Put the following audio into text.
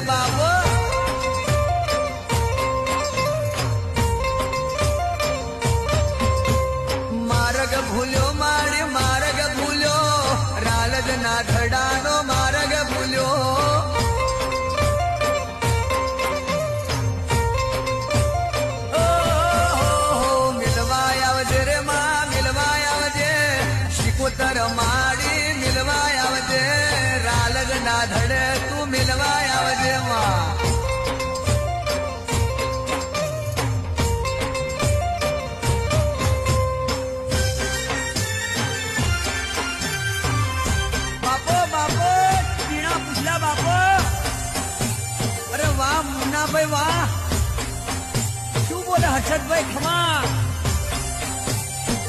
બાબો માર્ગ ભૂલ્યો મારી માર્ગ ભૂલ્યો રાલજ ના ધડાનો માર્ગ ભૂલ્યો પુત્ર માડી મિલવાય આવજે રાલજ ના ધડે તું મિલવાય આવજે માં બાપો બાપો પીણા પૂછલા બાપો અરે વાહ મુન્નાભાઈ વાહ શું બોલે હર્ષદભાઈ ખમા